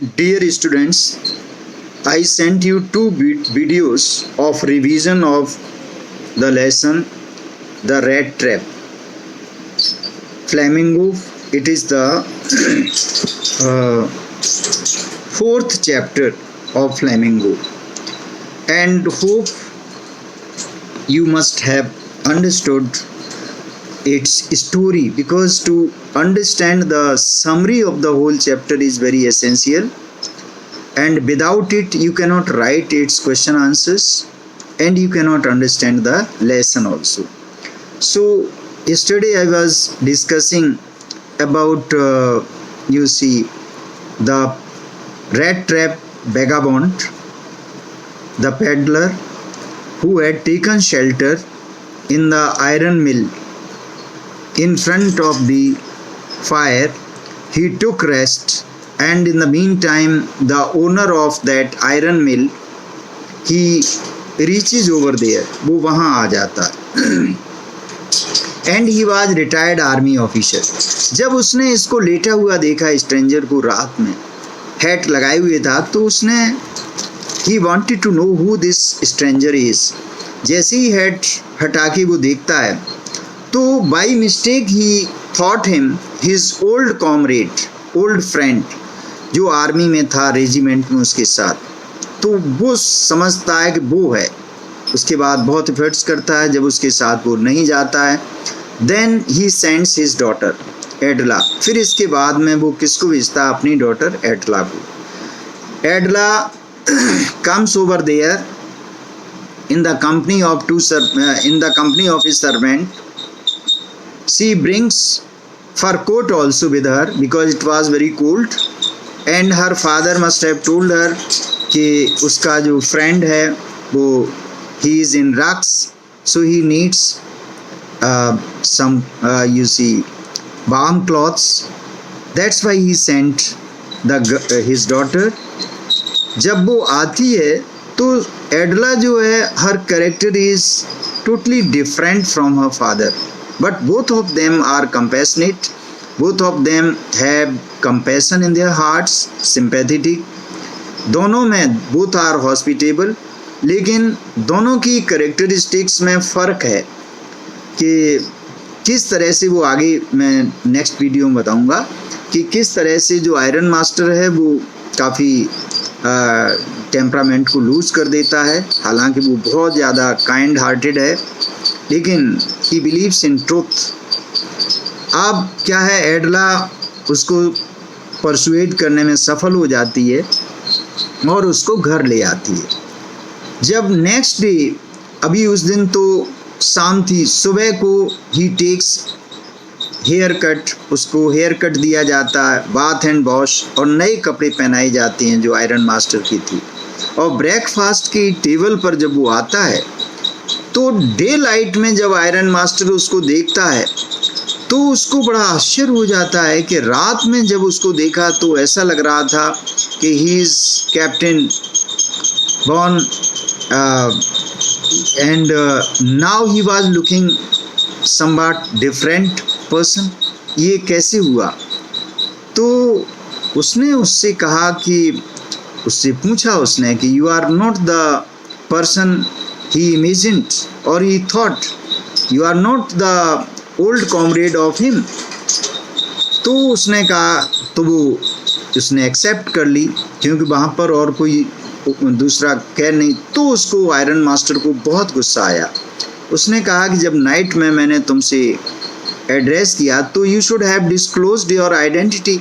Dear students, I sent you two videos of revision of the lesson The Rat Trap. Flamingo, it is the fourth chapter of Flamingo, and hope you must have understood its story, because to understand the summary of the whole chapter is very essential, and without it you cannot write its question answers and you cannot understand the lesson also. So yesterday I was discussing about the rat trap vagabond, the peddler who had taken shelter in the iron mill. In front of the fire he took rest, and in the meantime the owner of that iron mill, he reaches over there, वो वहाँ आ जाता, and he was retired army officer. जब उसने इसको लेटा हुआ देखा stranger को रात में, हैट लगाए हुए था, तो उसने he wanted to know who this stranger is. जैसे ही हैट हटा के वो देखता है, तो by mistake he thought him his old comrade, old friend, जो आर्मी में था, रेजिमेंट में उसके साथ, तो वो समझता है कि वो है. उसके बाद बहुत एफर्ट्स करता है, जब उसके साथ वो नहीं जाता है, then he sends his daughter एडला. फिर इसके बाद में वो किसको भेजता है? अपनी डॉटर एडला को. एडला comes over there in the company of his servant. She brings fur coat also with her because it was very cold, and her father must have told her कि उसका जो friend है वो he is in rucks, so he needs some warm clothes. That's why he sent his daughter. जब वो आती है तो एडला जो है, her character is totally different from her father, but both of them are compassionate, both of them have compassion in their hearts, sympathetic. दोनों में both are hospitable, लेकिन दोनों की कैरेक्टरिस्टिक्स में फ़र्क है कि किस तरह से वो, आगे मैं नेक्स्ट वीडियो में बताऊंगा कि किस तरह से जो आयरन मास्टर है वो काफ़ी टेम्परामेंट को लूज कर देता है. हालांकि वो बहुत ज़्यादा काइंड हार्टेड है, लेकिन ही बिलीव्स इन ट्रुथ. अब क्या है, एडला उसको परसुएड करने में सफल हो जाती है और उसको घर ले आती है. जब नेक्स्ट डे, अभी उस दिन तो शाम थी, सुबह को ही टेक्स हेयर कट, उसको हेयर कट दिया जाता है, बाथ एंड वॉश, और नए कपड़े पहनाए जाते हैं जो आयरन मास्टर की थी. और ब्रेकफास्ट की टेबल पर जब वो आता है तो डे लाइट में जब आयरन मास्टर उसको देखता है तो उसको बड़ा आश्चर्य हो जाता है कि रात में जब उसको देखा तो ऐसा लग रहा था कि he is captain Bon, and now he was looking somewhat different person. ये कैसे हुआ? तो उसने उससे कहा कि, उससे पूछा उसने कि you are not the person he imagined और he thought, you are not the old comrade of him. तो उसने कहा, तो वो उसने एक्सेप्ट कर ली, क्योंकि वहाँ पर और कोई दूसरा कह नहीं. तो उसको, आयरन मास्टर को बहुत गुस्सा आया. उसने कहा कि जब नाइट में मैंने तुमसे एड्रेस किया तो you should have disclosed your identity,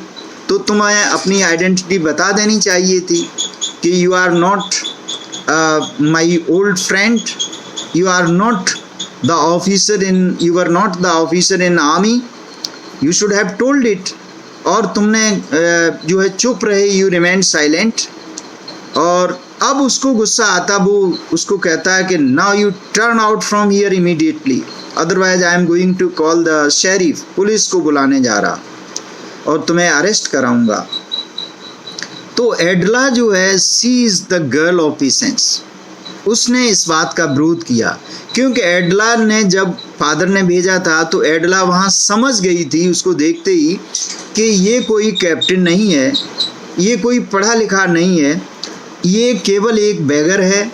तो तुम्हें अपनी आइडेंटिटी बता देनी चाहिए थी कि you are not my old friend, you are not the officer in army, you should have told it. और तुमने जो है चुप रहे, यू रिमेन साइलेंट. और अब उसको गुस्सा आता, वो उसको कहता है कि now you turn out from here immediately, otherwise I am going to call the sheriff, police को बुलाने जा रहा और तुम्हें अरेस्ट कराऊंगा. तो एडला जो है, she is the girl of patience. उसने इस बात का विरोध किया, क्योंकि एडला ने, जब फादर ने भेजा था तो एडला वहाँ समझ गई थी उसको देखते ही कि ये कोई कैप्टन नहीं है, ये कोई पढ़ा लिखा नहीं है, ये केवल एक बेगर है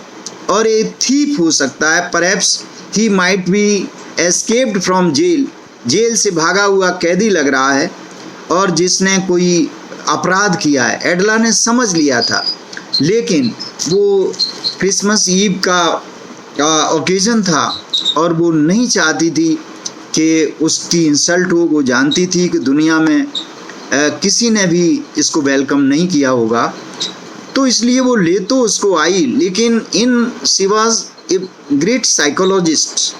और एक थीफ हो सकता है। Perhaps he might be escaped from jail, jail से भागा हुआ कैदी लग रहा है और जिसने कोई अपराध किया है। एडला ने समझ लिया था, लेकिन वो क्रिसमस ईव का ओकेजन था और वो नहीं चाहती थी कि उसकी इंसल्ट हो। वो जानती थी कि दुनिया में किसी ने भी इसको वेलकम नहीं किया होगा, तो इसलिए वो ले तो उसको आई, लेकिन she was a great psychologist,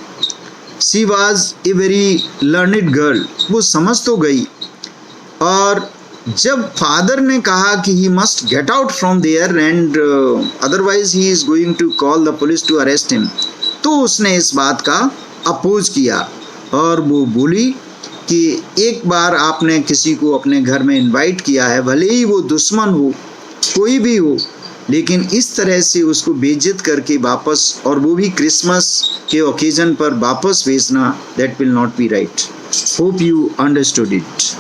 she was a very learned girl, वो समझ तो गई। और जब फादर ने कहा कि he must get out from there and otherwise he is going to call the police to arrest him, तो उसने इस बात का अपोज किया और वो बोली कि एक बार आपने किसी को अपने घर में इनवाइट किया है, भले ही वो दुश्मन हो, कोई भी हो, लेकिन इस तरह से उसको बेइज्जत करके वापस, और वो भी क्रिसमस के ओकेजन पर वापस भेजना, that will not be right. Hope you understood it.